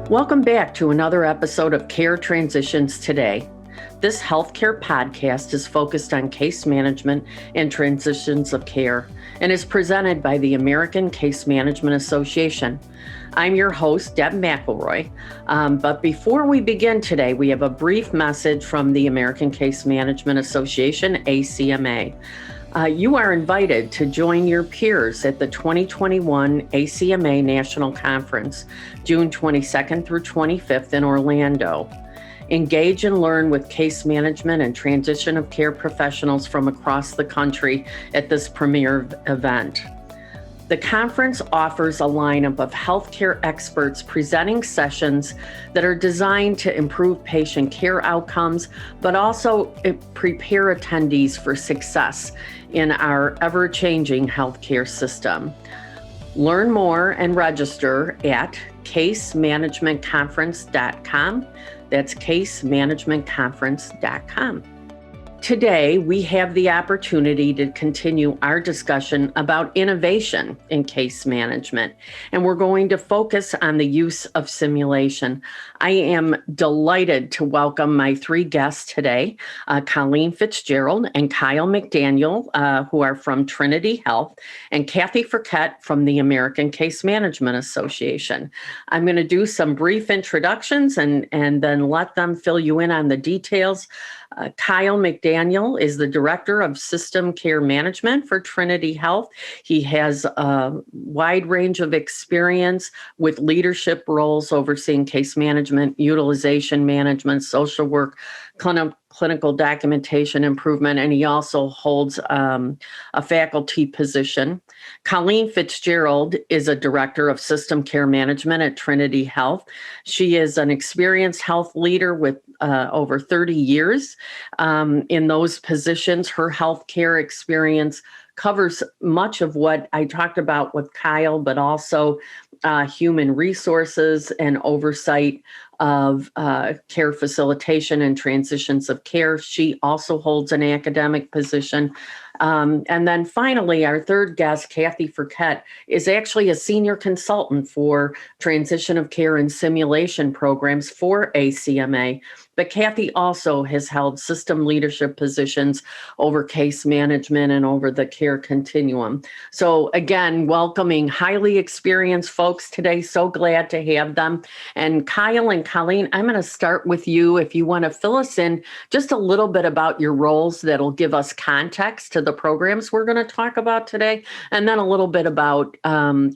Welcome back to another episode of Care Transitions Today. This healthcare podcast is focused on case management and transitions of care and is presented by the American Case Management Association. I'm your host, Deb McElroy. But before we begin today, we have a brief message from the American Case Management Association, ACMA. You are invited to join your peers at the 2021 ACMA National Conference, June 22nd through 25th in Orlando. Engage and learn with case management and transition of care professionals from across the country at this premier event. The conference offers a lineup of healthcare experts presenting sessions that are designed to improve patient care outcomes, but also prepare attendees for success in our ever-changing healthcare system. Learn more and register at casemanagementconference.com. That's casemanagementconference.com. Today, we have the opportunity to continue our discussion about innovation in case management, and we're going to focus on the use of simulation. I am delighted to welcome my three guests today, Colleen Fitzgerald and Kyle McDaniel, who are from Trinity Health, and Kathleen Ferket from the American Case Management Association. I'm going to do some brief introductions and then let them fill you in on the details. Kyle McDaniel is the Director of System Care Management for Trinity Health. He has a wide range of experience with leadership roles overseeing case management, utilization management, social work, clinical documentation improvement, and he also holds a faculty position. Colleen Fitzgerald is a Director of System Care Management at Trinity Health. She is an experienced health leader with over 30 years in those positions. Her healthcare experience covers much of what I talked about with Kyle, but also human resources and oversight of care facilitation and transitions of care. She also holds an academic position. And then finally, our third guest, Kathleen Ferket, is actually a senior consultant for transition of care and simulation programs for ACMA. But Kathy also has held system leadership positions over case management and over the care continuum. So again, welcoming highly experienced folks today. So glad to have them. And Kyle and Colleen, I'm going to start with you. If you want to fill us in just a little bit about your roles, that'll give us context to the programs we're going to talk about today. And then a little bit about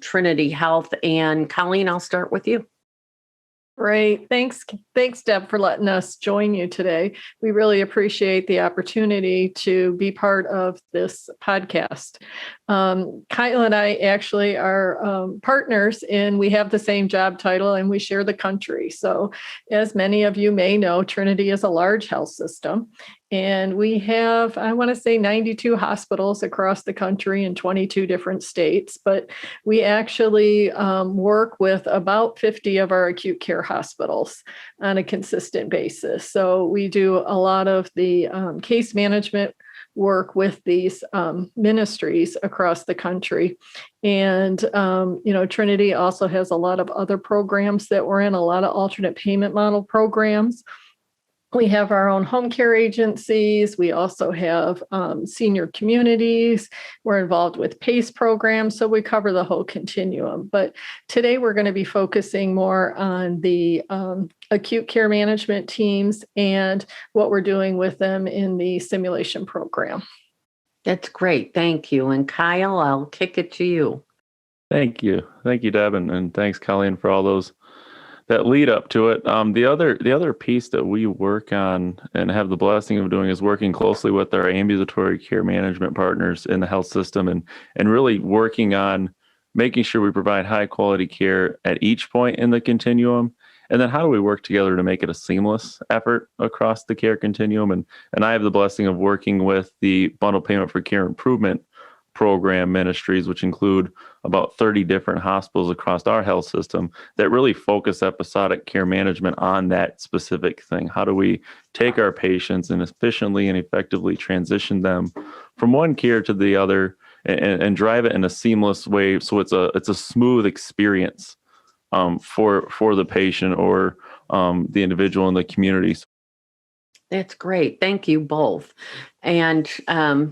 Trinity Health. And Colleen, I'll start with you. Great. Thanks, Deb, for letting us join you today. We really appreciate the opportunity to be part of this podcast. Kyle and I actually are partners, and we have the same job title, and we share the country. So as many of you may know, Trinity is a large health system. And we have, I want to say, 92 hospitals across the country in 22 different states. But we actually work with about 50 of our acute care hospitals on a consistent basis. So we do a lot of the case management work with these ministries across the country. And, Trinity also has a lot of other programs that we're in, a lot of alternate payment model programs. We have our own home care agencies. We also have senior communities. We're involved with PACE programs, so we cover the whole continuum. But today we're going to be focusing more on the acute care management teams and what we're doing with them in the simulation program. That's great. Thank you. And Kyle, I'll kick it to you. Thank you. Thank you, Deb, and thanks, Colleen, for all those that lead up to it. The other piece that we work on and have the blessing of doing is working closely with our ambulatory care management partners in the health system and really working on making sure we provide high quality care at each point in the continuum. And then how do we work together to make it a seamless effort across the care continuum? And I have the blessing of working with the Bundle Payment for Care Improvement program ministries, which include about 30 different hospitals across our health system that really focus episodic care management on that specific thing. How do we take our patients and efficiently and effectively transition them from one care to the other and drive it in a seamless way so it's a smooth experience for the patient or the individual in the community. That's great. Thank you both. And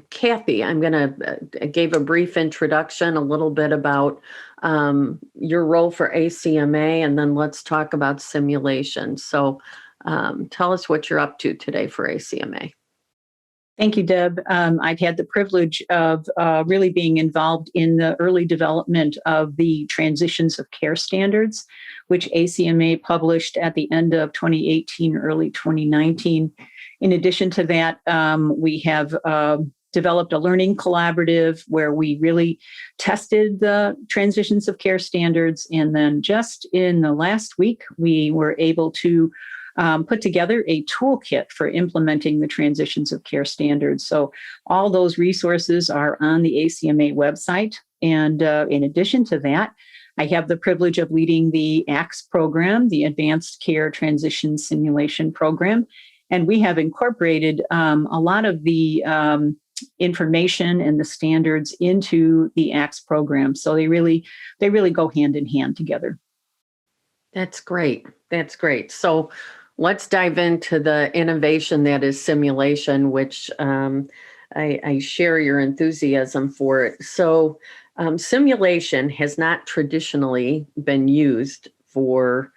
Kathy, I'm going to give a brief introduction, a little bit about your role for ACMA, and then let's talk about simulation. So tell us what you're up to today for ACMA. Thank you, Deb. I've had the privilege of really being involved in the early development of the Transitions of Care Standards, which ACMA published at the end of 2018, early 2019. In addition to that, we have developed a learning collaborative where we really tested the Transitions of Care Standards. And then just in the last week, we were able to put together a toolkit for implementing the Transitions of Care Standards. So all those resources are on the ACMA website. And in addition to that, I have the privilege of leading the ACTS program, the Advanced Care Transition Simulation Program. And we have incorporated a lot of the information and the standards into the ACTS program. So they really go hand in hand together. That's great. That's great. So let's dive into the innovation that is simulation, which I share your enthusiasm for it. So simulation has not traditionally been used for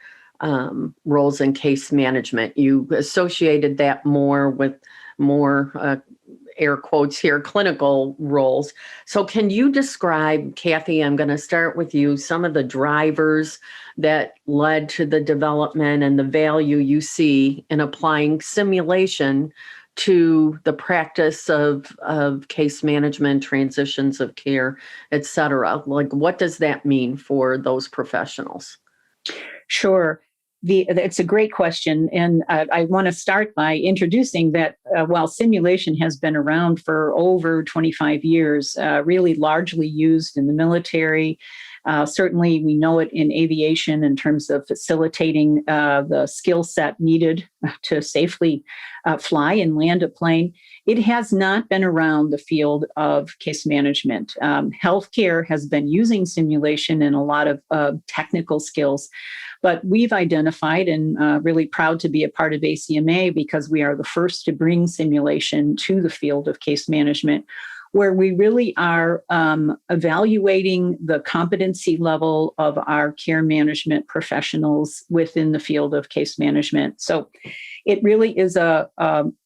roles in case management. You associated that more with more air quotes here, clinical roles. So can you describe, Kathy, I'm going to start with you, some of the drivers that led to the development and the value you see in applying simulation to the practice of case management, transitions of care, et cetera? Like, what does that mean for those professionals? Sure. It's a great question. And I want to start by introducing that while simulation has been around for over 25 years, really largely used in the military, certainly we know it in aviation in terms of facilitating the skill set needed to safely fly and land a plane. It has not been around the field of case management. Healthcare has been using simulation in a lot of technical skills, but we've identified and really proud to be a part of ACMA because we are the first to bring simulation to the field of case management, where we really are evaluating the competency level of our care management professionals within the field of case management. So it really is a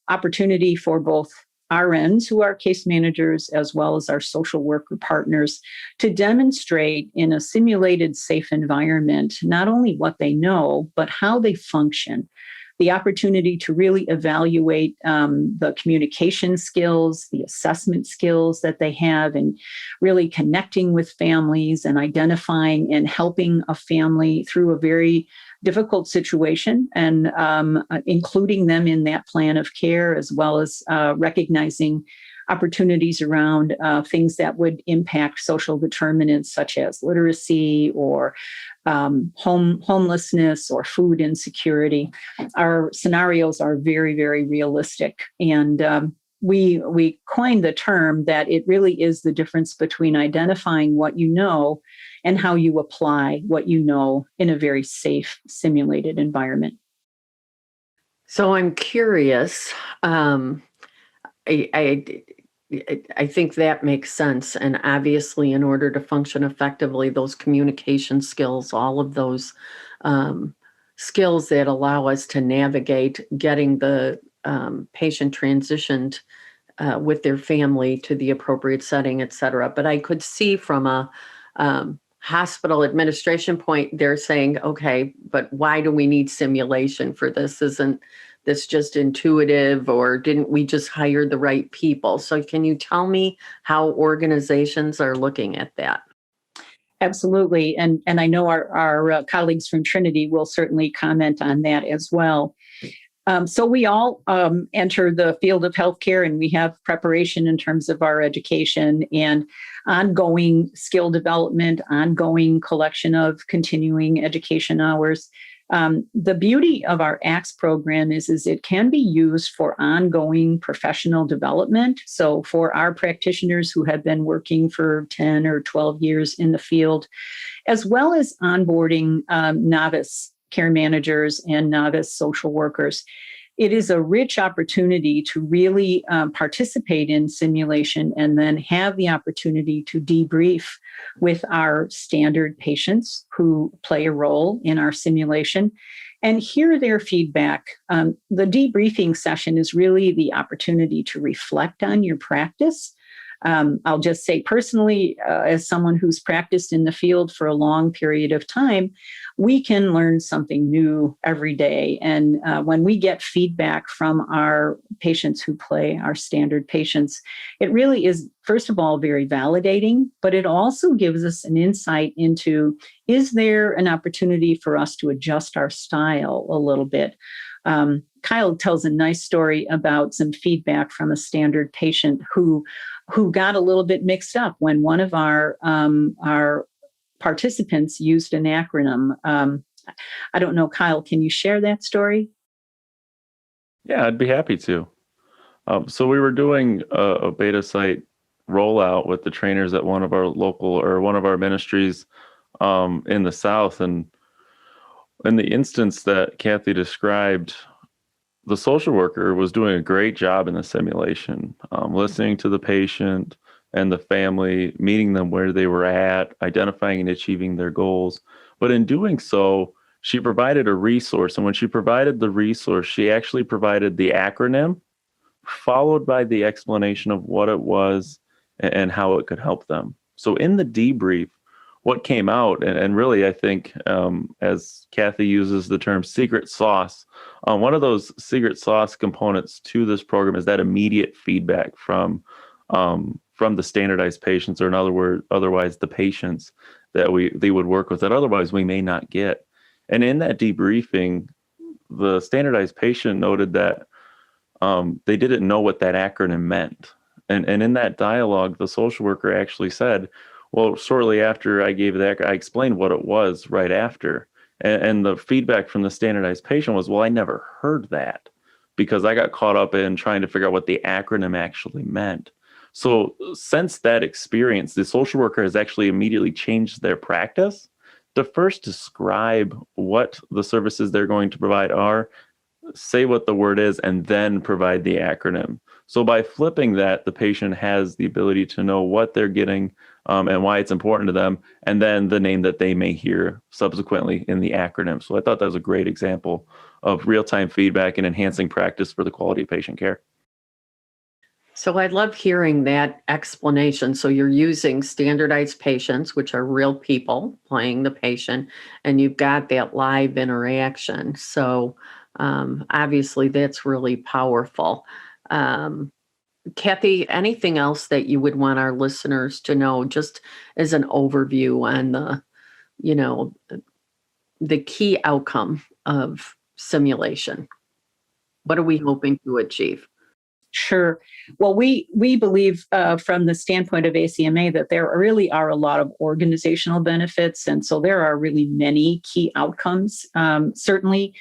opportunity for both RNs who are case managers as well as our social worker partners to demonstrate in a simulated safe environment not only what they know, but how they function. The opportunity to really evaluate the communication skills, the assessment skills that they have, and really connecting with families and identifying and helping a family through a very difficult situation and including them in that plan of care, as well as recognizing opportunities around things that would impact social determinants such as literacy or homelessness or food insecurity. Our scenarios are very, very realistic. And we coined the term that it really is the difference between identifying what you know and how you apply what you know in a very safe, simulated environment. So I'm curious. I think that makes sense. And obviously, in order to function effectively, those communication skills, all of those skills that allow us to navigate getting the patient transitioned with their family to the appropriate setting, et cetera. But I could see from a hospital administration point, they're saying, okay, but why do we need simulation for this? Isn't this just intuitive, or didn't we just hire the right people? So can you tell me how organizations are looking at that? Absolutely. And I know our colleagues from Trinity will certainly comment on that as well. So we all enter the field of healthcare, and we have preparation in terms of our education and ongoing skill development, ongoing collection of continuing education hours. The beauty of our ACTS program is it can be used for ongoing professional development. So for our practitioners who have been working for 10 or 12 years in the field, as well as onboarding novice care managers and novice social workers. It is a rich opportunity to really participate in simulation and then have the opportunity to debrief with our standard patients who play a role in our simulation and hear their feedback. The debriefing session is really the opportunity to reflect on your practice. I'll just say personally, as someone who's practiced in the field for a long period of time, we can learn something new every day. And when we get feedback from our patients who play, our standard patients, it really is, first of all, very validating, but it also gives us an insight into, is there an opportunity for us to adjust our style a little bit? Kyle tells a nice story about some feedback from a standard patient who got a little bit mixed up when one of our participants used an acronym. I don't know, Kyle, can you share that story? Yeah, I'd be happy to. So we were doing a beta site rollout with the trainers at one of our local or one of our ministries in the South. And in the instance that Kathy described, the social worker was doing a great job in the simulation, listening to the patient and the family, meeting them where they were at, identifying and achieving their goals. But in doing so, she provided a resource. And when she provided the resource, she actually provided the acronym, followed by the explanation of what it was and how it could help them. So in the debrief, what came out, and really I think as Kathy uses the term secret sauce, one of those secret sauce components to this program is that immediate feedback from the standardized patients, or in other words, otherwise the patients that they would work with that otherwise we may not get. And in that debriefing, the standardized patient noted that they didn't know what that acronym meant. And in that dialogue, the social worker actually said, well, shortly after I gave that, I explained what it was right after. And the feedback from the standardized patient was, well, I never heard that because I got caught up in trying to figure out what the acronym actually meant. So since that experience, the social worker has actually immediately changed their practice to first describe what the services they're going to provide are, say what the word is, and then provide the acronym. So by flipping that, the patient has the ability to know what they're getting and why it's important to them, and then the name that they may hear subsequently in the acronym. So I thought that was a great example of real-time feedback and enhancing practice for the quality of patient care. So I love hearing that explanation. So you're using standardized patients, which are real people playing the patient, and you've got that live interaction. So obviously that's really powerful. Kathy, anything else that you would want our listeners to know, just as an overview on the key outcome of simulation? What are we hoping to achieve? Sure. Well, we believe from the standpoint of ACMA that there really are a lot of organizational benefits. And so there are really many key outcomes. Certainly,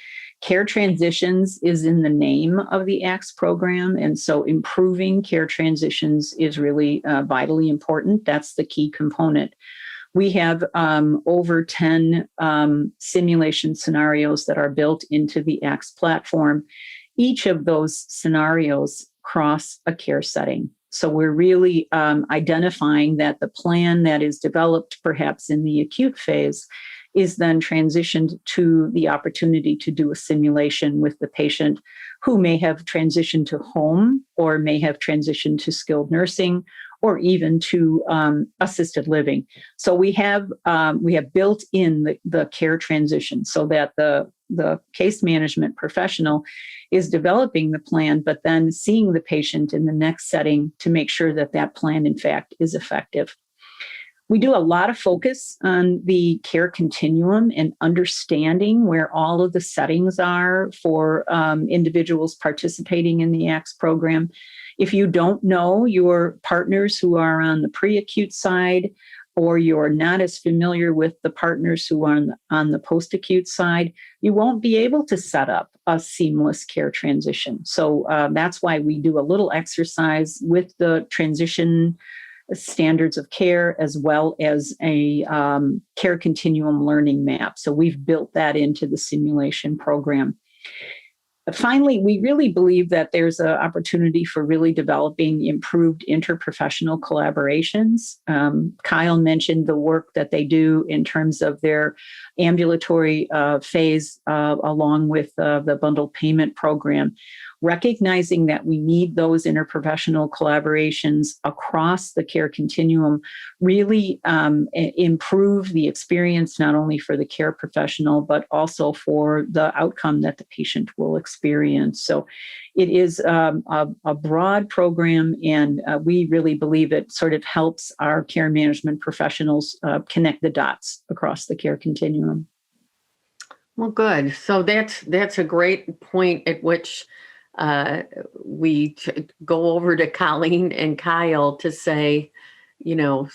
care transitions is in the name of the ACTS program. And so improving care transitions is really vitally important. That's the key component. We have over 10 simulation scenarios that are built into the ACTS platform. Each of those scenarios cross a care setting. So we're really identifying that the plan that is developed perhaps in the acute phase is then transitioned to the opportunity to do a simulation with the patient who may have transitioned to home or may have transitioned to skilled nursing or even to assisted living. So we have built in the care transition so that the case management professional is developing the plan, but then seeing the patient in the next setting to make sure that that plan, in fact, is effective. We do a lot of focus on the care continuum and understanding where all of the settings are for individuals participating in the ACTS program. If you don't know your partners who are on the pre-acute side, or you're not as familiar with the partners who are on the post-acute side, you won't be able to set up a seamless care transition. So that's why we do a little exercise with the transition standards of care, as well as a care continuum learning map. So we've built that into the simulation program. Finally, we really believe that there's an opportunity for really developing improved interprofessional collaborations. Kyle mentioned the work that they do in terms of their ambulatory phase along with the bundled payment program. Recognizing that we need those interprofessional collaborations across the care continuum really improve the experience, not only for the care professional, but also for the outcome that the patient will experience. So it is a broad program, and we really believe it sort of helps our care management professionals connect the dots across the care continuum. Well, good. So that's a great point at which we go over to Colleen and Kyle to say,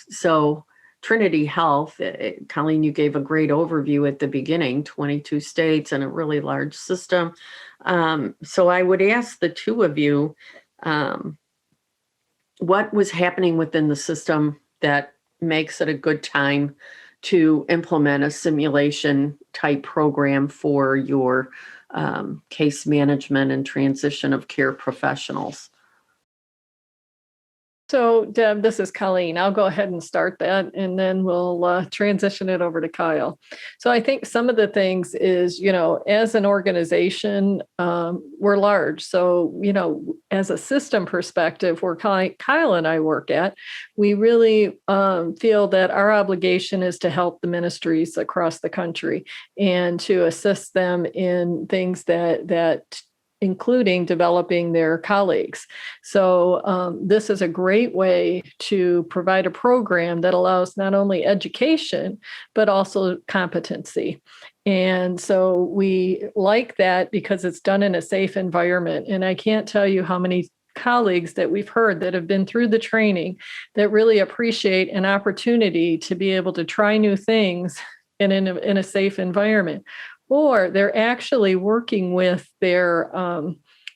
so Trinity Health, Colleen, you gave a great overview at the beginning, 22 states and a really large system. So I would ask the two of you, what was happening within the system that makes it a good time to implement a simulation type program for your case management and transition of care professionals? So, Deb, this is Colleen. I'll go ahead and start that, and then we'll transition it over to Kyle. So I think some of the things is, as an organization, we're large. So, as a system perspective, where Kyle and I work at, we really feel that our obligation is to help the ministries across the country and to assist them in things that including developing their colleagues. So this is a great way to provide a program that allows not only education, but also competency. And so we like that because it's done in a safe environment. And I can't tell you how many colleagues that we've heard that have been through the training that really appreciate an opportunity to be able to try new things in a safe environment. Or they're actually working with their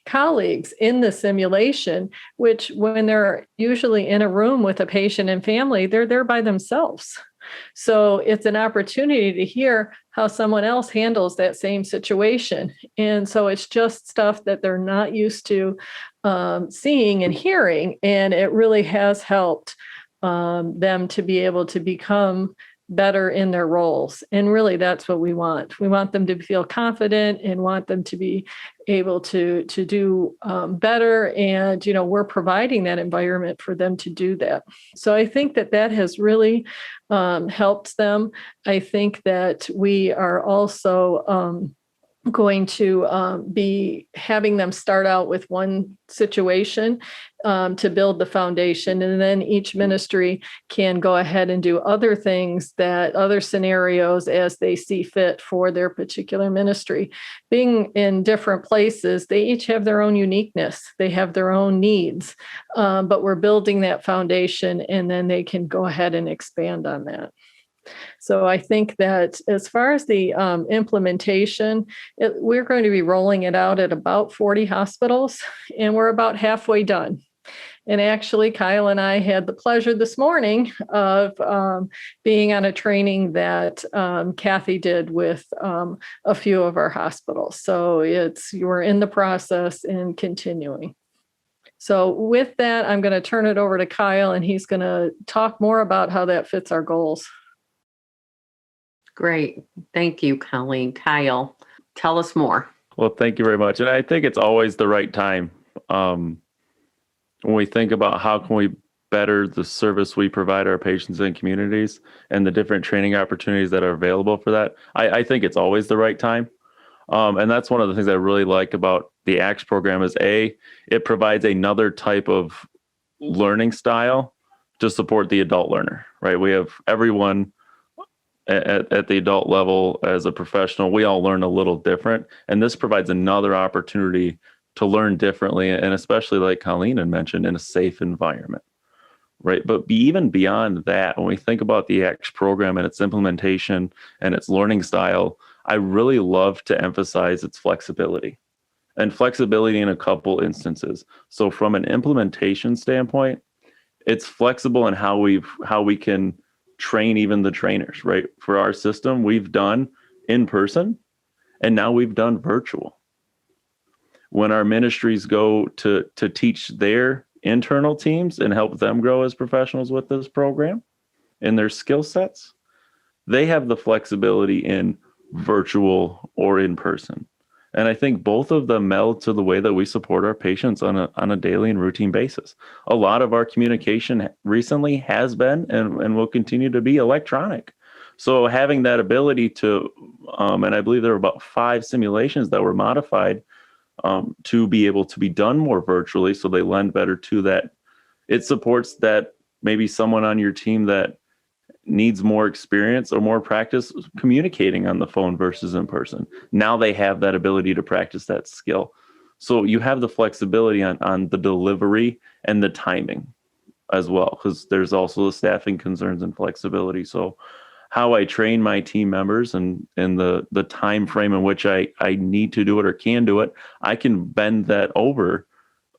colleagues in the simulation, which when they're usually in a room with a patient and family, they're there by themselves. So it's an opportunity to hear how someone else handles that same situation. And so it's just stuff that they're not used to seeing and hearing. And it really has helped them to be able to become better in their roles. And really, that's what we want. We want them to feel confident and want them to be able to do better. And, we're providing that environment for them to do that. So I think that has really helped them. I think that we are also going to be having them start out with one situation to build the foundation. And then each ministry can go ahead and do other things, other scenarios as they see fit for their particular ministry. Being in different places, they each have their own uniqueness. They have their own needs, but we're building that foundation, and then they can go ahead and expand on that. So I think that as far as the implementation, we're going to be rolling it out at about 40 hospitals, and we're about halfway done. And actually, Kyle and I had the pleasure this morning of being on a training that Kathy did with a few of our hospitals. So we're in the process and continuing. So with that, I'm going to turn it over to Kyle, and he's going to talk more about how that fits our goals. Great. Thank you, Colleen. Kyle, tell us more. Well, thank you very much. And I think it's always the right time when we think about how can we better the service we provide our patients and communities and the different training opportunities that are available for that. I think it's always the right time. And that's one of the things I really like about the ACTS program is it provides another type of learning style to support the adult learner, right? We have everyone at the adult level as a professional, we all learn a little different. And this provides another opportunity to learn differently. And especially like Colleen had mentioned, in a safe environment, right? But even beyond that, when we think about the ACT program and its implementation and its learning style, I really love to emphasize its flexibility and flexibility in a couple instances. So from an implementation standpoint, it's flexible in how we can train even the trainers, right? For our system, we've done in person and now we've done virtual. When our ministries go to teach their internal teams and help them grow as professionals with this program and their skill sets, they have the flexibility in virtual or in person. And I think both of them meld to the way that we support our patients on a daily and routine basis. A lot of our communication recently has been and will continue to be electronic. So having that ability to, and I believe there were about 5 simulations that were modified to be able to be done more virtually, so they lend better to that. It supports that maybe someone on your team that needs more experience or more practice communicating on the phone versus in person. Now they have that ability to practice that skill. So you have the flexibility on the delivery and the timing as well, because there's also the staffing concerns and flexibility. So how I train my team members and the time frame in which I need to do it or can do it, I can bend that over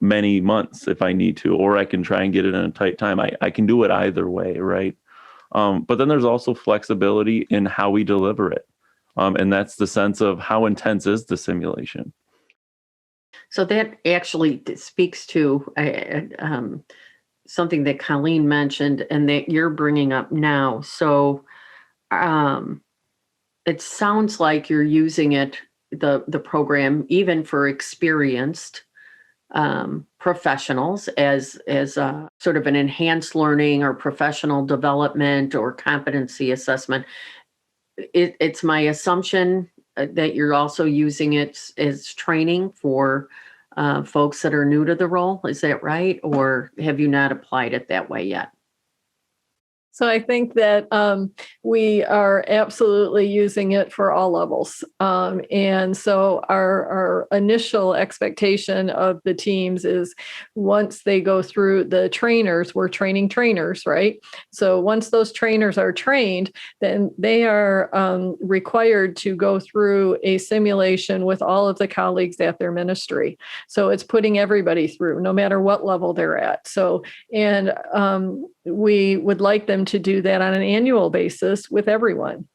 many months if I need to, or I can try and get it in a tight time. I can do it either way, right? But then there's also flexibility in how we deliver it. And that's the sense of how intense is the simulation. So that actually speaks to something that Colleen mentioned and that you're bringing up now. So it sounds like you're using it, the program, even for experienced professionals as a sort of an enhanced learning or professional development or competency assessment. It's my assumption that you're also using it as training for folks that are new to the role. Is that right? Or have you not applied it that way yet? So I think that we are absolutely using it for all levels. And so our initial expectation of the teams is once they go through the trainers, we're training trainers, right? So once those trainers are trained, then they are required to go through a simulation with all of the colleagues at their ministry. So it's putting everybody through, no matter what level they're at. So, and we would like them to do that on an annual basis with everyone.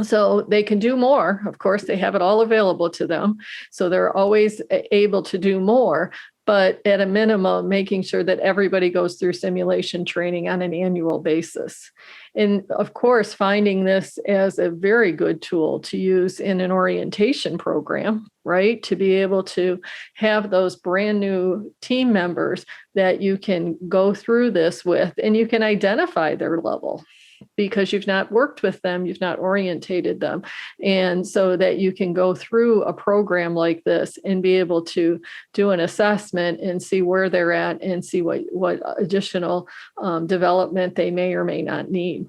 So they can do more. Of course, they have it all available to them. So they're always able to do more, but at a minimum, making sure that everybody goes through simulation training on an annual basis. And of course, finding this as a very good tool to use in an orientation program, right? To be able to have those brand new team members that you can go through this with, and you can identify their level because you've not worked with them, you've not orientated them. And so that you can go through a program like this and be able to do an assessment and see where they're at and see what additional development they may or may not need.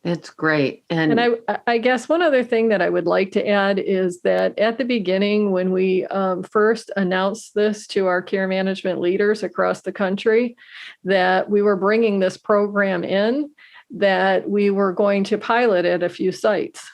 That's great. And I guess one other thing that I would like to add is that at the beginning, when we first announced this to our care management leaders across the country, that we were bringing this program in, that we were going to pilot at a few sites.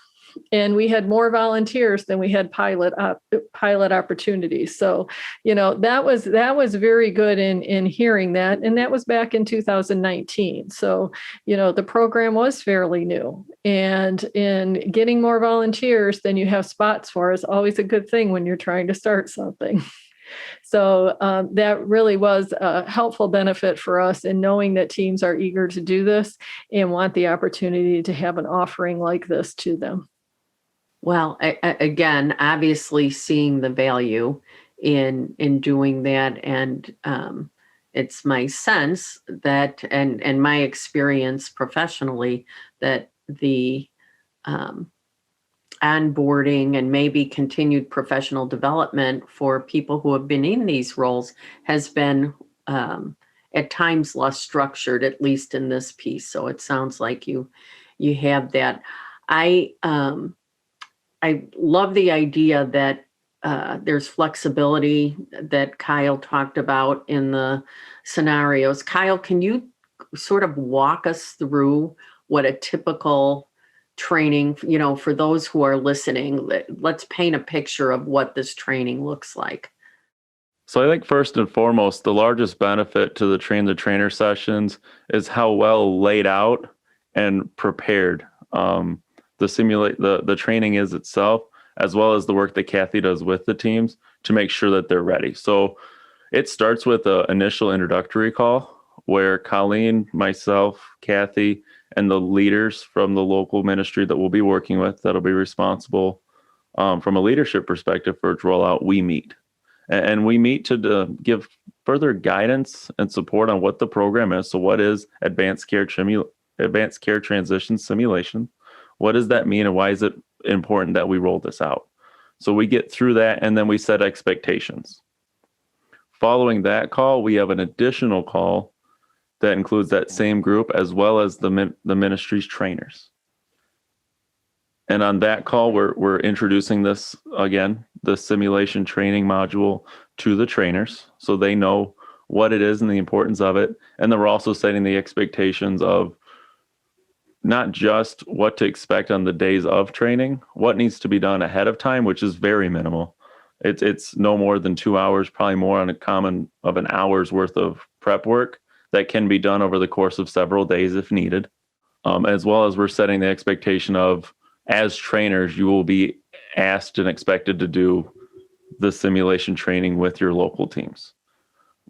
And we had more volunteers than we had pilot opportunities. So, that was very good in hearing that. And that was back in 2019. So, the program was fairly new. And in getting more volunteers than you have spots for is always a good thing when you're trying to start something. So that really was a helpful benefit for us in knowing that teams are eager to do this and want the opportunity to have an offering like this to them. Well, again, obviously seeing the value in doing that, and it's my sense that, and my experience professionally, that the onboarding and maybe continued professional development for people who have been in these roles has been at times less structured, at least in this piece. So it sounds like you have that. I love the idea that there's flexibility that Kyle talked about in the scenarios. Kyle, can you sort of walk us through what a typical training, for those who are listening, let's paint a picture of what this training looks like. So I think first and foremost, the largest benefit to the train-the-trainer sessions is how well laid out and prepared the training is itself, as well as the work that Kathy does with the teams to make sure that they're ready. So it starts with an initial introductory call where Colleen, myself, Kathy, and the leaders from the local ministry that we'll be working with, that'll be responsible from a leadership perspective for its rollout, we meet. And we meet to give further guidance and support on what the program is. So what is advanced care transition simulation? What does that mean, and why is it important that we roll this out? So we get through that, and then we set expectations. Following that call, we have an additional call that includes that same group as well as the ministry's trainers. And on that call, we're introducing this again, the simulation training module, to the trainers so they know what it is and the importance of it. And then we're also setting the expectations of not just what to expect on the days of training, what needs to be done ahead of time, which is very minimal. It's no more than 2 hours, probably more on a common of an hour's worth of prep work that can be done over the course of several days if needed. As well as we're setting the expectation of, as trainers, you will be asked and expected to do the simulation training with your local teams.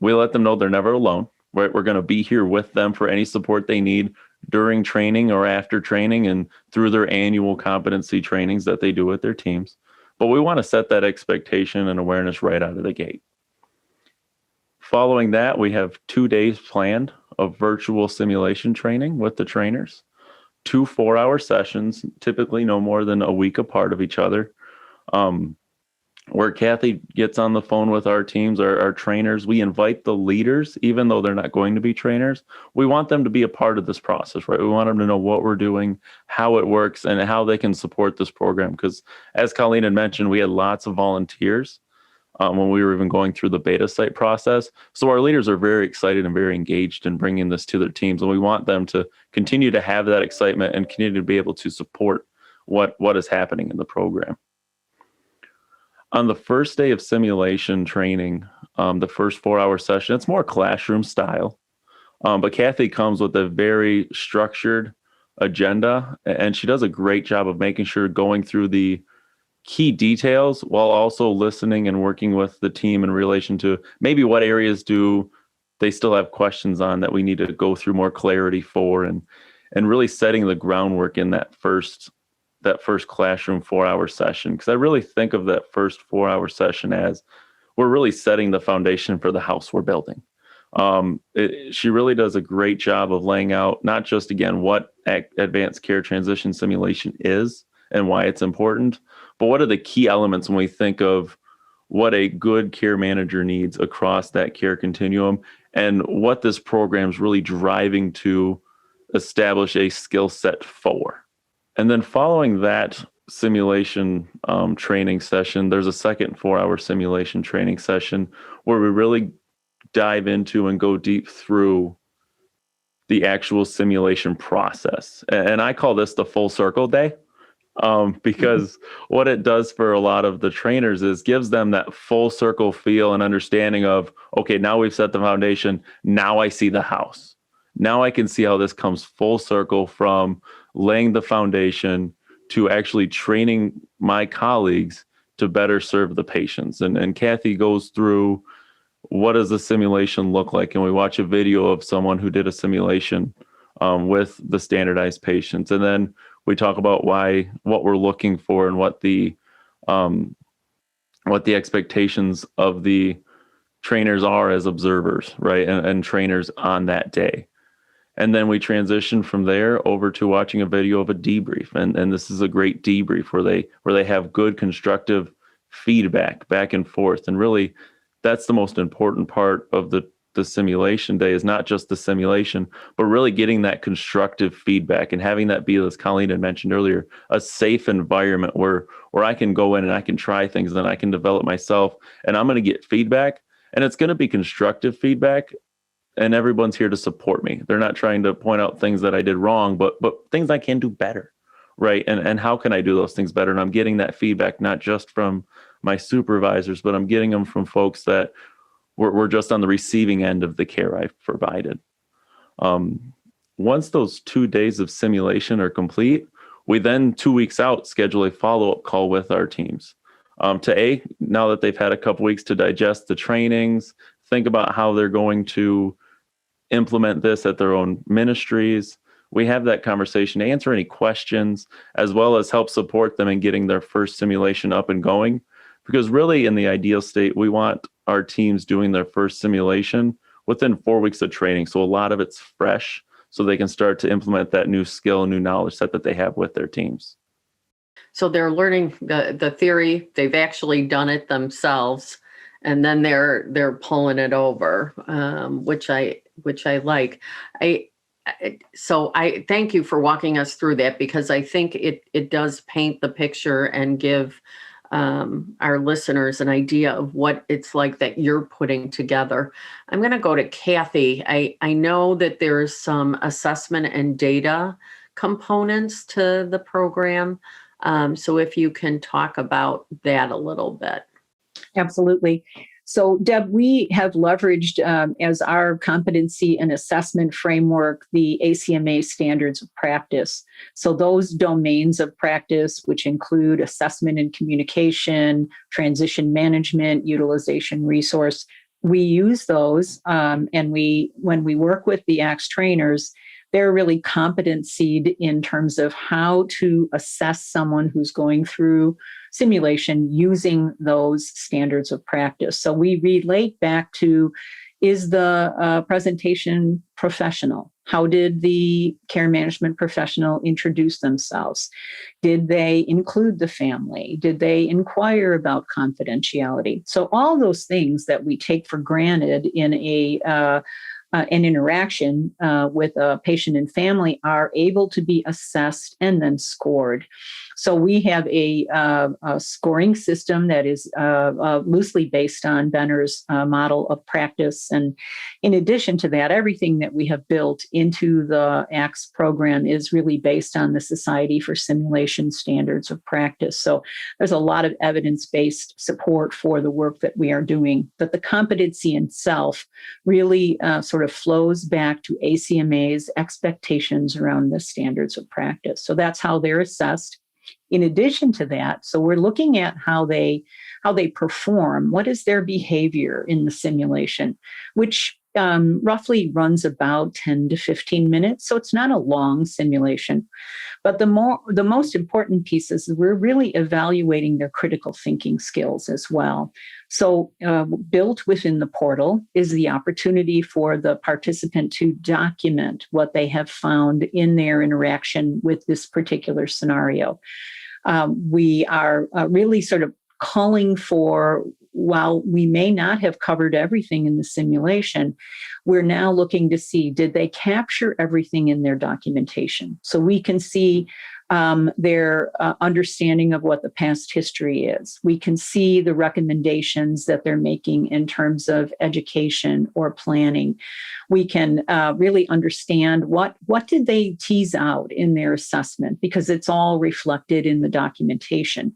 We let them know they're never alone. We're going to be here with them for any support they need during training or after training and through their annual competency trainings that they do with their teams. But we want to set that expectation and awareness right out of the gate. Following that, we have 2 days planned of virtual simulation training with the trainers. 2 4-hour sessions, typically no more than a week apart of each other, where Kathy gets on the phone with our teams, our trainers. We invite the leaders, even though they're not going to be trainers. We want them to be a part of this process, right? We want them to know what we're doing, how it works, and how they can support this program. Because as Colleen had mentioned, we had lots of volunteers when we were even going through the beta site process. So our leaders are very excited and very engaged in bringing this to their teams. And we want them to continue to have that excitement and continue to be able to support what is happening in the program. On the first day of simulation training, the first 4-hour session, it's more classroom style. But Kathy comes with a very structured agenda, and she does a great job of making sure going through the key details while also listening and working with the team in relation to maybe what areas do they still have questions on that we need to go through more clarity for, and really setting the groundwork in that first classroom 4-hour session. Because I really think of that first 4-hour session as we're really setting the foundation for the house we're building. She really does a great job of laying out not just, again, what advanced care transition simulation is and why it's important, but what are the key elements when we think of what a good care manager needs across that care continuum, and what this program is really driving to establish a skill set for. And then following that simulation training session, there's a second 4-hour simulation training session where we really dive into and go deep through the actual simulation process. And I call this the full circle day. Because what it does for a lot of the trainers is gives them that full circle feel and understanding of, okay, now we've set the foundation. Now I see the house. Now I can see how this comes full circle from laying the foundation to actually training my colleagues to better serve the patients. And Kathy goes through, what does the simulation look like? And we watch a video of someone who did a simulation with the standardized patients. And then we talk about what we're looking for and what the expectations of the trainers are as observers, right? And trainers on that day. And then we transition from there over to watching a video of a debrief. And this is a great debrief where they have good constructive feedback back and forth. And really, that's the most important part of the the simulation day is not just the simulation, but really getting that constructive feedback and having that be, as Colleen had mentioned earlier, a safe environment where I can go in and I can try things, and then I can develop myself, and I'm going to get feedback, and it's going to be constructive feedback. And everyone's here to support me. They're not trying to point out things that I did wrong, but things I can do better, right? And how can I do those things better? And I'm getting that feedback not just from my supervisors, but I'm getting them from folks that were just on the receiving end of the care I've provided. Once those 2 days of simulation are complete, we then 2 weeks out schedule a follow-up call with our teams. Now that they've had a couple weeks to digest the trainings, think about how they're going to implement this at their own ministries. We have that conversation to answer any questions, as well as help support them in getting their first simulation up and going. Because really, in the ideal state, we want our teams doing their first simulation within 4 weeks of training. So a lot of it's fresh, so they can start to implement that new skill, new knowledge set that they have with their teams. So they're learning the theory, they've actually done it themselves, and then they're pulling it over, which I like. So I thank you for walking us through that, because I think it does paint the picture and give our listeners an idea of what it's like that you're putting together. I'm going to go to Kathy. I know that there's some assessment and data components to the program. So if you can talk about that a little bit. Absolutely. So, Deb, we have leveraged as our competency and assessment framework the ACMA standards of practice. So those domains of practice, which include assessment and communication, transition management, utilization resource, we use those. And when we work with the ACTS trainers, they're really competencied in terms of how to assess someone who's going through simulation using those standards of practice. So we relate back to, is the presentation professional? How did the care management professional introduce themselves? Did they include the family? Did they inquire about confidentiality? So all those things that we take for granted in an interaction with a patient and family are able to be assessed and then scored. So we have a scoring system that is loosely based on Benner's model of practice. And in addition to that, everything that we have built into the ACTS program is really based on the Society for Simulation Standards of Practice. So there's a lot of evidence-based support for the work that we are doing. But the competency itself really sort of flows back to ACMA's expectations around the standards of practice. So that's how they're assessed. In addition to that, so we're looking at how they perform. What is their behavior in the simulation, which roughly runs about 10 to 15 minutes. So it's not a long simulation. But the most important piece is we're really evaluating their critical thinking skills as well. So built within the portal is the opportunity for the participant to document what they have found in their interaction with this particular scenario. We are really sort of calling for, while we may not have covered everything in the simulation, we're now looking to see, did they capture everything in their documentation? So we can see their understanding of what the past history is. We can see the recommendations that they're making in terms of education or planning. We can really understand what did they tease out in their assessment, because it's all reflected in the documentation.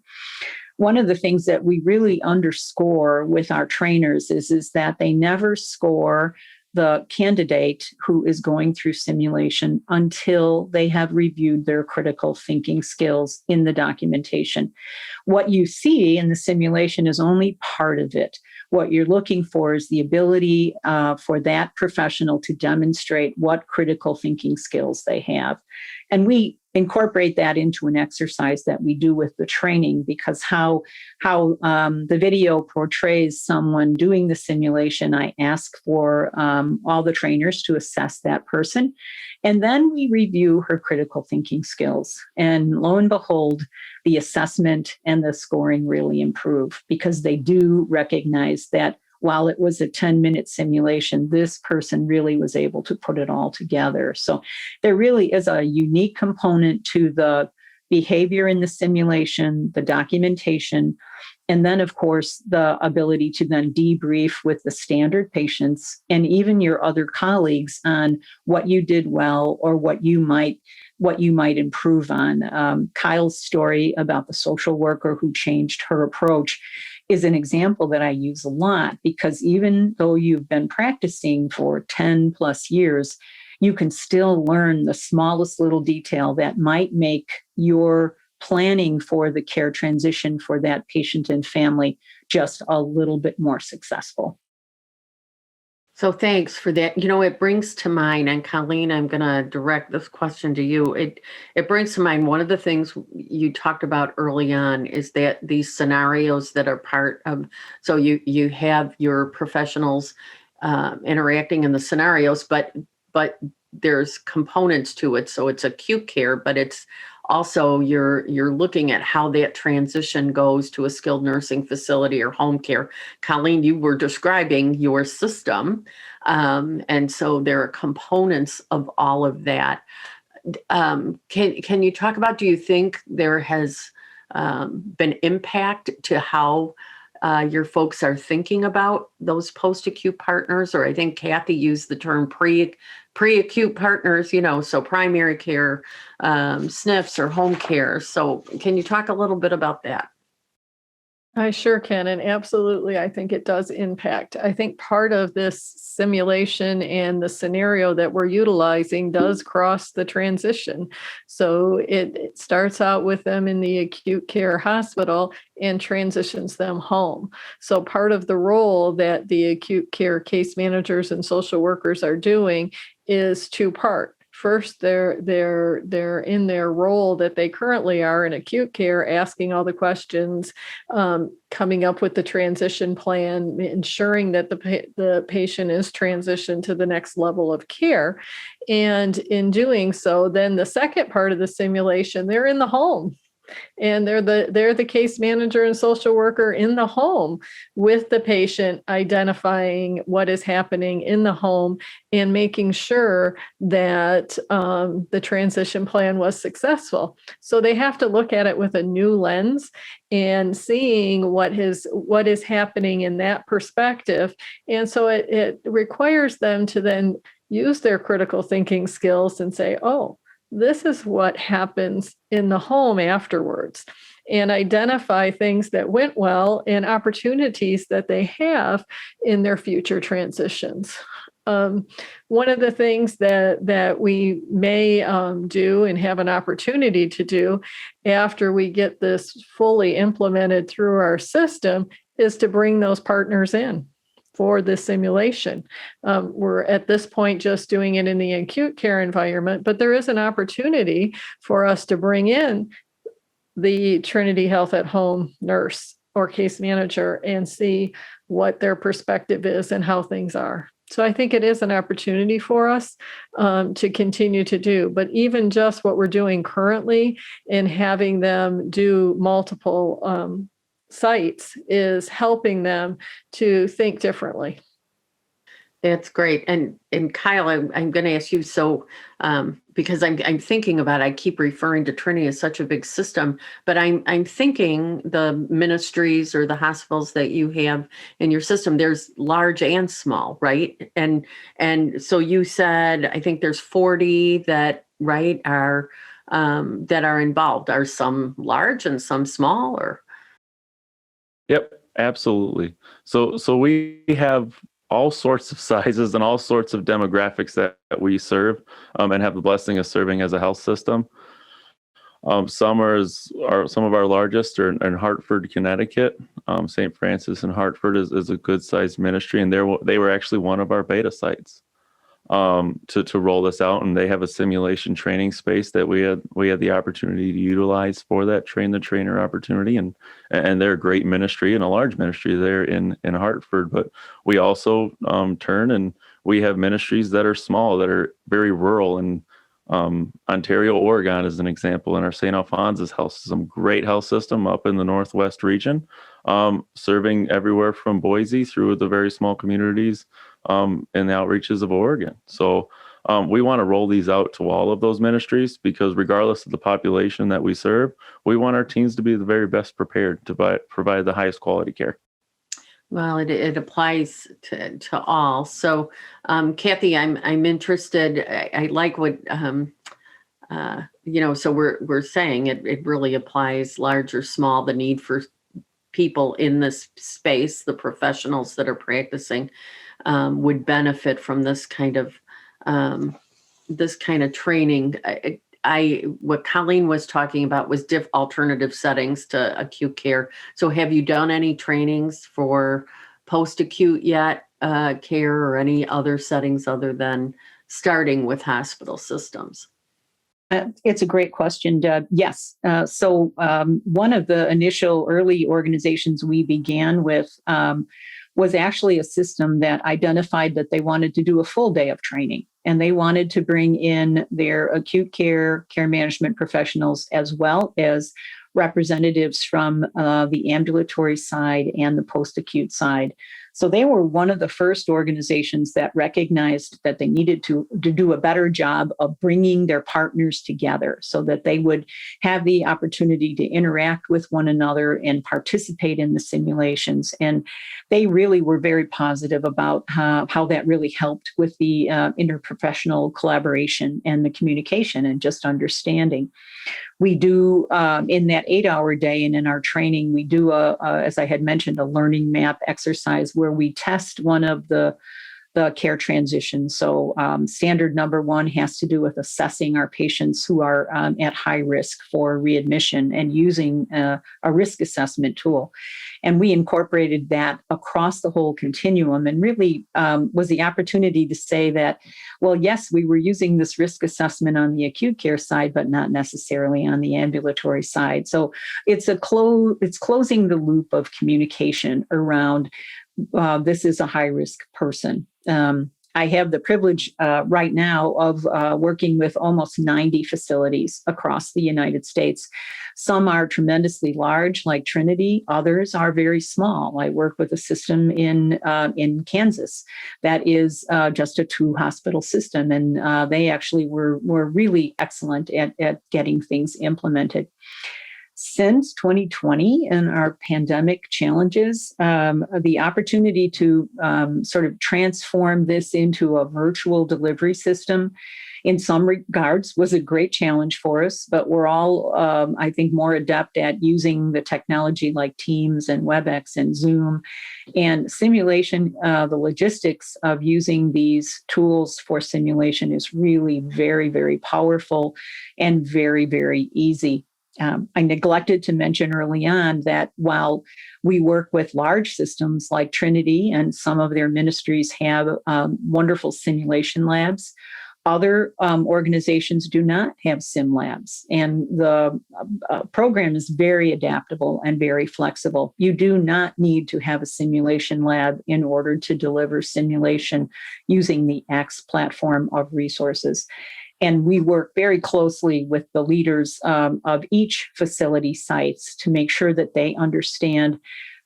One of the things that we really underscore with our trainers is that they never score the candidate who is going through simulation until they have reviewed their critical thinking skills in the documentation. What you see in the simulation is only part of it. What you're looking for is the ability for that professional to demonstrate what critical thinking skills they have. And we incorporate that into an exercise that we do with the training, because how the video portrays someone doing the simulation, I ask for all the trainers to assess that person. And then we review her critical thinking skills. And lo and behold, the assessment and the scoring really improve, because they do recognize that while it was a 10-minute simulation, this person really was able to put it all together. So there really is a unique component to the behavior in the simulation, the documentation, and then, of course, the ability to then debrief with the standard patients and even your other colleagues on what you did well or what you might improve on. Kyle's story about the social worker who changed her approach is an example that I use a lot, because even though you've been practicing for 10 plus years, you can still learn the smallest little detail that might make your planning for the care transition for that patient and family just a little bit more successful. So thanks for that. It brings to mind, and Colleen, I'm going to direct this question to you. It brings to mind one of the things you talked about early on is that these scenarios that are part of, so you have your professionals interacting in the scenarios, but there's components to it. So it's acute care, but it's also you're looking at how that transition goes to a skilled nursing facility or home care. Colleen, you were describing your system. And so there are components of all of that. Can you talk about, do you think there has been impact to how your folks are thinking about those post-acute partners? Or I think Kathy used the term pre-acute partners, so primary care, SNFs or home care. So can you talk a little bit about that? I sure can. And absolutely, I think it does impact. I think part of this simulation and the scenario that we're utilizing does cross the transition. So it starts out with them in the acute care hospital and transitions them home. So part of the role that the acute care case managers and social workers are doing is two-part. First, they're in their role that they currently are in acute care, asking all the questions, coming up with the transition plan, ensuring that the patient is transitioned to the next level of care. And in doing so, then the second part of the simulation, they're in the home. And they're the case manager and social worker in the home with the patient, identifying what is happening in the home and making sure that the transition plan was successful. So they have to look at it with a new lens and seeing what is happening in that perspective. And so it requires them to then use their critical thinking skills and say, oh, this is what happens in the home afterwards, and identify things that went well and opportunities that they have in their future transitions. One of the things that we may do and have an opportunity to do after we get this fully implemented through our system is to bring those partners in for the simulation. We're at this point just doing it in the acute care environment, but there is an opportunity for us to bring in the Trinity Health at Home nurse or case manager and see what their perspective is and how things are. So I think it is an opportunity for us to continue to do. But even just what we're doing currently and having them do multiple sites is helping them to think differently. That's great. And Kyle, I'm going to ask you, so because I'm thinking about it, I keep referring to Trinity as such a big system, but I'm thinking the ministries or the hospitals that you have in your system, there's large and small, right? And so you said, I think there's 40 that, right, are that are involved. Are some large and some small, or? Yep, absolutely. So we have all sorts of sizes and all sorts of demographics that we serve and have the blessing of serving as a health system. Some are some of our largest are in Hartford, Connecticut. St. Francis in Hartford is a good sized ministry, and they were actually one of our beta sites to roll this out, and they have a simulation training space that we had the opportunity to utilize for that train the trainer opportunity, and they're a great ministry and a large ministry there in Hartford. But we also turn and we have ministries that are small, that are very rural and Ontario, Oregon is an example in our St. Alphonsus health system, great health system up in the Northwest region, serving everywhere from Boise through the very small communities in the outreaches of Oregon. So we want to roll these out to all of those ministries because regardless of the population that we serve, we want our teams to be the very best prepared to provide the highest quality care. Well, it applies to all. So, Kathy, I'm interested. I like what So we're saying it really applies large or small. The need for people in this space, the professionals that are practicing, would benefit from this kind of training. What Colleen was talking about was alternative settings to acute care. So have you done any trainings for post-acute yet care or any other settings other than starting with hospital systems? It's a great question, Deb. Yes. So one of the initial early organizations we began with was actually a system that identified that they wanted to do a full day of training. And they wanted to bring in their acute care management professionals, as well as representatives from the ambulatory side and the post-acute side. So they were one of the first organizations that recognized that they needed to do a better job of bringing their partners together so that they would have the opportunity to interact with one another and participate in the simulations. And they really were very positive about how that really helped with the interprofessional collaboration and the communication and just understanding. We do, in that 8-hour day and in our training, we do, as I had mentioned, a learning map exercise where we test one of the care transitions. So standard number one has to do with assessing our patients who are at high risk for readmission and using a risk assessment tool. And we incorporated that across the whole continuum and really was the opportunity to say that, well, yes, we were using this risk assessment on the acute care side, but not necessarily on the ambulatory side. So it's closing the loop of communication around this is a high-risk person. I have the privilege right now of working with almost 90 facilities across the United States. Some are tremendously large, like Trinity. Others are very small. I work with a system in Kansas that is just a 2-hospital system, and they actually were really excellent at getting things implemented. Since 2020 and our pandemic challenges, the opportunity to sort of transform this into a virtual delivery system in some regards was a great challenge for us, but we're all, I think, more adept at using the technology like Teams and WebEx and Zoom and simulation. The logistics of using these tools for simulation is really very, very powerful and very, very easy. I neglected to mention early on that while we work with large systems like Trinity and some of their ministries have wonderful simulation labs, other organizations do not have sim labs. And the program is very adaptable and very flexible. You do not need to have a simulation lab in order to deliver simulation using the X platform of resources. And we work very closely with the leaders of each facility sites to make sure that they understand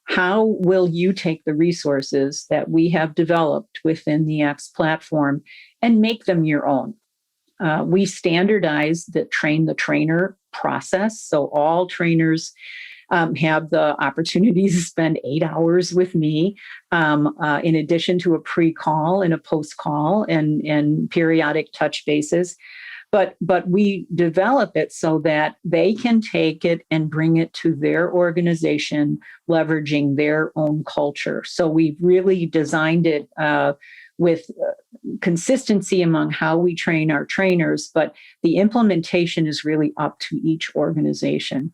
how will you take the resources that we have developed within the X platform and make them your own. We standardize the train the trainer process. So all trainers have the opportunity to spend 8 hours with me, in addition to a pre-call and a post-call and periodic touch bases. But we develop it so that they can take it and bring it to their organization, leveraging their own culture. So we've really designed it with consistency among how we train our trainers, but the implementation is really up to each organization.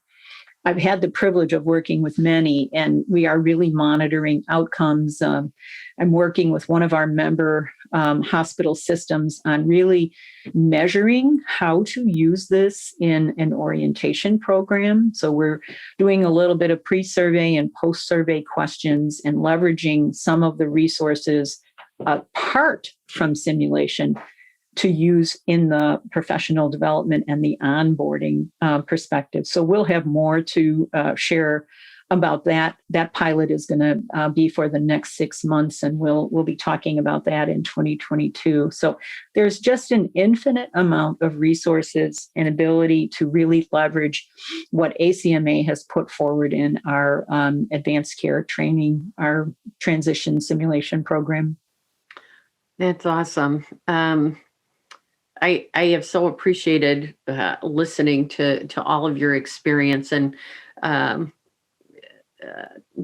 I've had the privilege of working with many, and we are really monitoring outcomes. I'm working with one of our member hospital systems on really measuring how to use this in an orientation program. So we're doing a little bit of pre-survey and post-survey questions and leveraging some of the resources apart from simulation to use in the professional development and the onboarding perspective. So we'll have more to share about that. That pilot is going to be for the next 6 months, and we'll be talking about that in 2022. So there's just an infinite amount of resources and ability to really leverage what ACMA has put forward in our advanced care training, our transition simulation program. That's awesome. I have so appreciated listening to all of your experience. And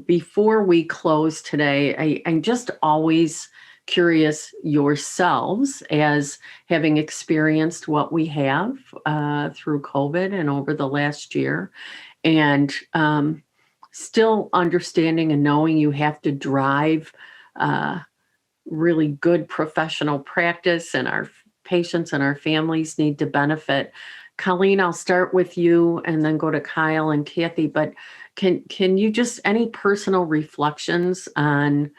before we close today, I'm just always curious yourselves, as having experienced what we have through COVID and over the last year, and still understanding and knowing you have to drive really good professional practice, and our patients and our families need to benefit. Colleen, I'll start with you and then go to Kyle and Kathy, but can you just, any personal reflections on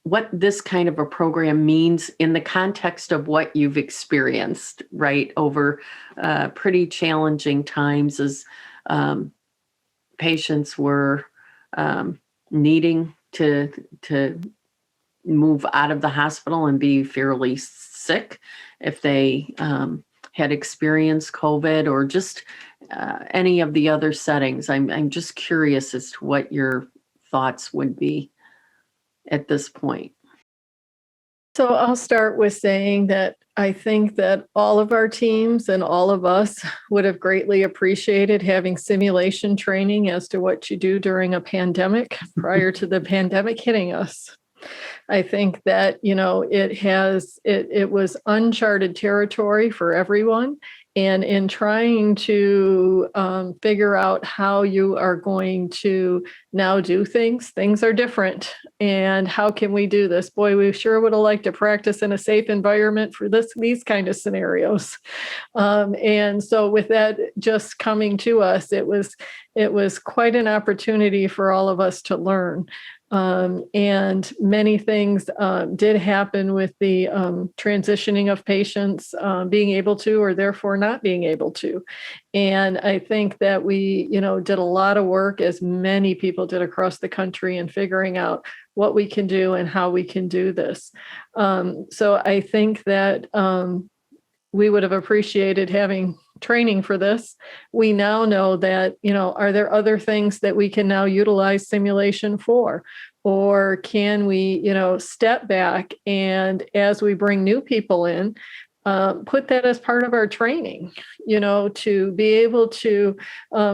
what this kind of a program means in the context of what you've experienced, right, over pretty challenging times as patients were needing to move out of the hospital and be fairly sick if they had experienced COVID, or just any of the other settings. I'm just curious as to what your thoughts would be at this point. So I'll start with saying that I think that all of our teams and all of us would have greatly appreciated having simulation training as to what you do during a pandemic prior to the pandemic hitting us. I think that, it was uncharted territory for everyone. And in trying to figure out how you are going to now do things are different. And how can we do this? Boy, we sure would have liked to practice in a safe environment for these kind of scenarios. And so with that just coming to us, it was quite an opportunity for all of us to learn. And many things did happen with the transitioning of patients being able to, or therefore not being able to. And I think that we, did a lot of work, as many people did across the country, in figuring out what we can do and how we can do this. So I think that we would have appreciated having training for this. We now know that, are there other things that we can now utilize simulation for? Or can we, step back and, as we bring new people in, put that as part of our training, to be able to,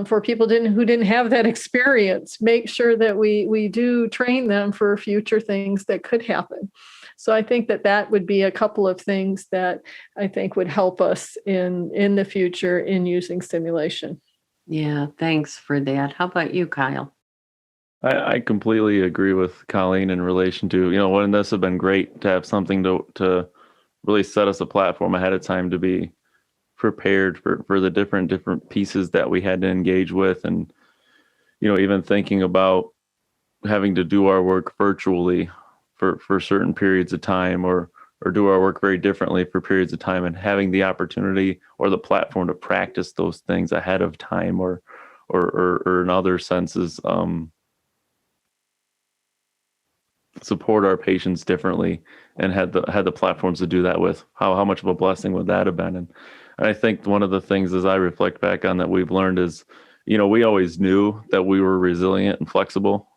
for people who didn't have that experience, make sure that we do train them for future things that could happen. So I think that would be a couple of things that I think would help us in the future in using simulation. Yeah, thanks for that. How about you, Kyle? I completely agree with Colleen in relation to, wouldn't this have been great to have something to really set us a platform ahead of time to be prepared for the different pieces that we had to engage with. And, even thinking about having to do our work virtually for certain periods of time, or do our work very differently for periods of time, and having the opportunity or the platform to practice those things ahead of time, or in other senses, support our patients differently, and had the platforms to do that with. How much of a blessing would that have been? And I think one of the things, as I reflect back on, that we've learned is, we always knew that we were resilient and flexible.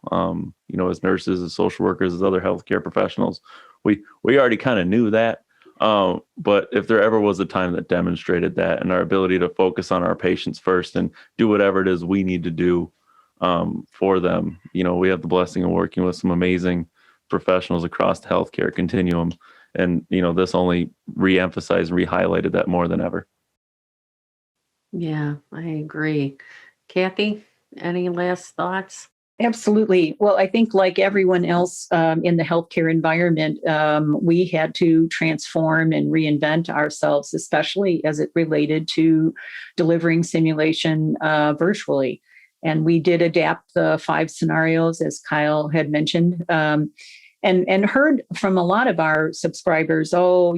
As nurses, as social workers, as other healthcare professionals, we already kind of knew that. But if there ever was a time that demonstrated that, and our ability to focus on our patients first and do whatever it is we need to do for them, we have the blessing of working with some amazing professionals across the healthcare continuum. And, this only re-emphasized and re-highlighted that more than ever. Yeah, I agree. Kathy, any last thoughts? Absolutely. Well, I think, like everyone else in the healthcare environment, we had to transform and reinvent ourselves, especially as it related to delivering simulation virtually. And we did adapt the 5 scenarios, as Kyle had mentioned. and heard from a lot of our subscribers, oh,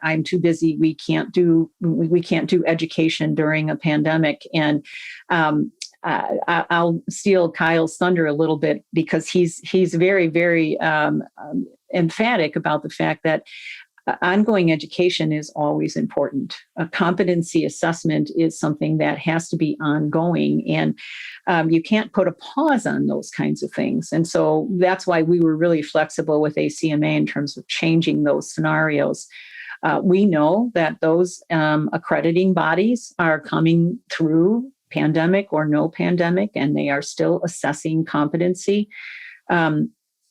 I'm too busy. We can't do education during a pandemic. And I'll steal Kyle's thunder a little bit, because he's very, very emphatic about the fact that ongoing education is always important. A competency assessment is something that has to be ongoing, and you can't put a pause on those kinds of things. And so that's why we were really flexible with ACMA in terms of changing those scenarios. We know that those accrediting bodies are coming through pandemic or no pandemic, and they are still assessing competency.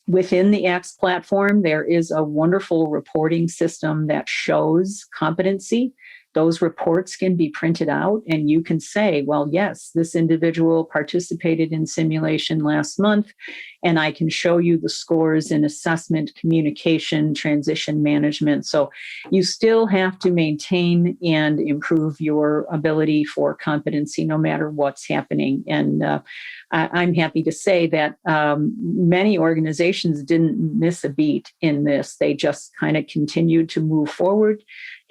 Within the ACTS platform, there is a wonderful reporting system that shows competency. Those reports can be printed out, and you can say, well, yes, this individual participated in simulation last month, and I can show you the scores in assessment, communication, transition management. So you still have to maintain and improve your ability for competency no matter what's happening. And I'm happy to say that many organizations didn't miss a beat in this. They just kind of continued to move forward.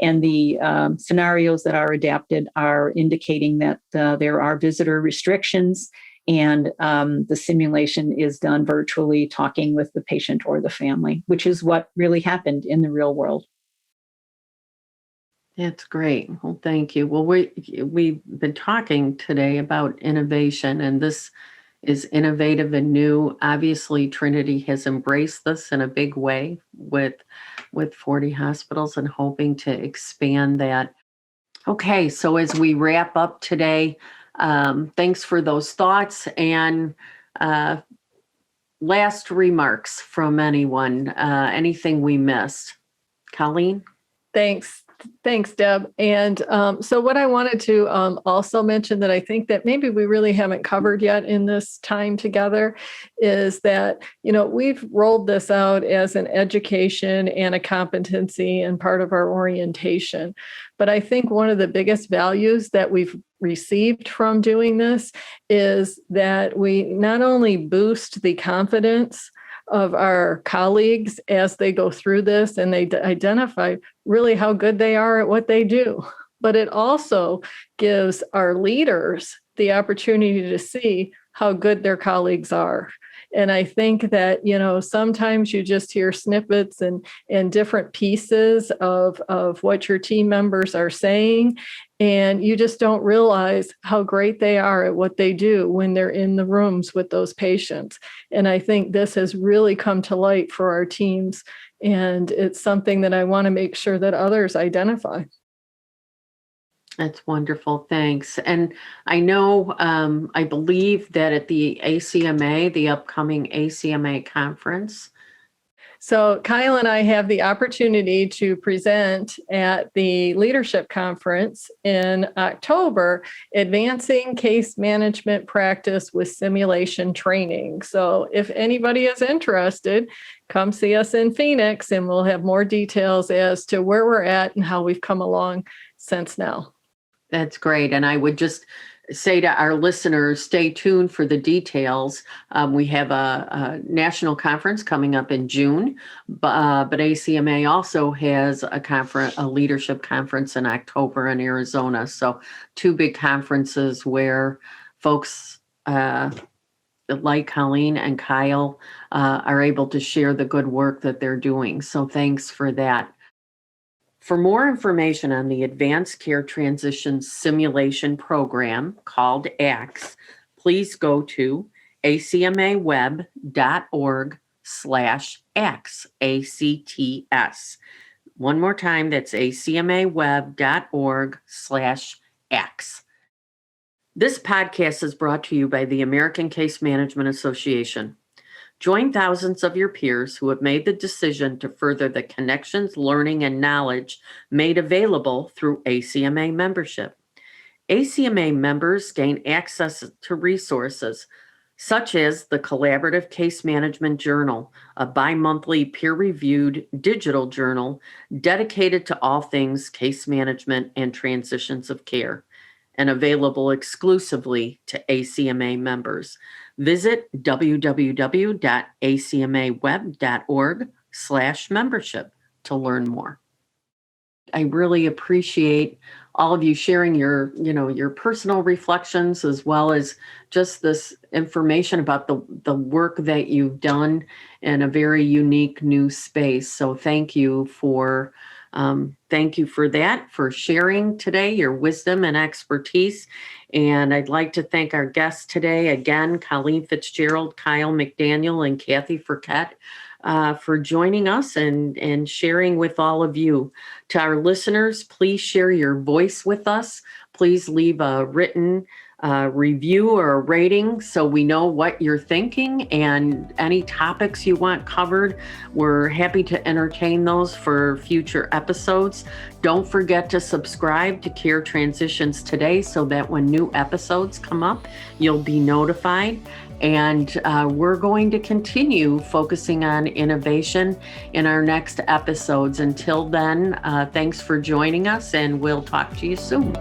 And the scenarios that are adapted are indicating that there are visitor restrictions, and the simulation is done virtually, talking with the patient or the family, which is what really happened in the real world. That's great. Well, thank you. Well, we've been talking today about innovation, and this is innovative and new. Obviously, Trinity has embraced this in a big way with 40 hospitals and hoping to expand that. Okay, so as we wrap up today, thanks for those thoughts, and last remarks from anyone, anything we missed. Colleen? Thanks, Deb. And so what I wanted to also mention that I think that maybe we really haven't covered yet in this time together is that, we've rolled this out as an education and a competency and part of our orientation. But I think one of the biggest values that we've received from doing this is that we not only boost the confidence of our colleagues as they go through this and they identify really how good they are at what they do, but it also gives our leaders the opportunity to see how good their colleagues are. And I think that, sometimes you just hear snippets and different pieces of what your team members are saying, and you just don't realize how great they are at what they do when they're in the rooms with those patients. And I think this has really come to light for our teams, and it's something that I want to make sure that others identify. That's wonderful. Thanks. And I know, I believe that at the ACMA, the upcoming ACMA conference. So Kyle and I have the opportunity to present at the leadership conference in October, Advancing Case Management Practice with Simulation Training. So if anybody is interested, come see us in Phoenix, and we'll have more details as to where we're at and how we've come along since now. That's great. And I would just say to our listeners, stay tuned for the details. We have a national conference coming up in June, but ACMA also has a leadership conference in October in Arizona. So 2 big conferences where folks like Colleen and Kyle are able to share the good work that they're doing. So thanks for that. For more information on the Advanced Care Transition Simulation Program called ACTS, please go to acmaweb.org/ACTS, ACTS. One more time, that's acmaweb.org/ACTS. This podcast is brought to you by the American Case Management Association. Join thousands of your peers who have made the decision to further the connections, learning, and knowledge made available through ACMA membership. ACMA members gain access to resources such as the Collaborative Case Management Journal, a bi-monthly peer-reviewed digital journal dedicated to all things case management and transitions of care, and available exclusively to ACMA members. visit www.acmaweb.org/membership to learn more. I really appreciate all of you sharing your personal reflections, as well as just this information about the work that you've done in a very unique new space. So thank you for that, for sharing today your wisdom and expertise. And I'd like to thank our guests today, again, Colleen Fitzgerald, Kyle McDaniel, and Kathy Ferket, for joining us and sharing with all of you. To our listeners, please share your voice with us. Please leave a written review or a rating so we know what you're thinking, and any topics you want covered. We're happy to entertain those for future episodes. Don't forget to subscribe to Care Transitions Today so that when new episodes come up, you'll be notified. And we're going to continue focusing on innovation in our next episodes. Until then, thanks for joining us, and we'll talk to you soon.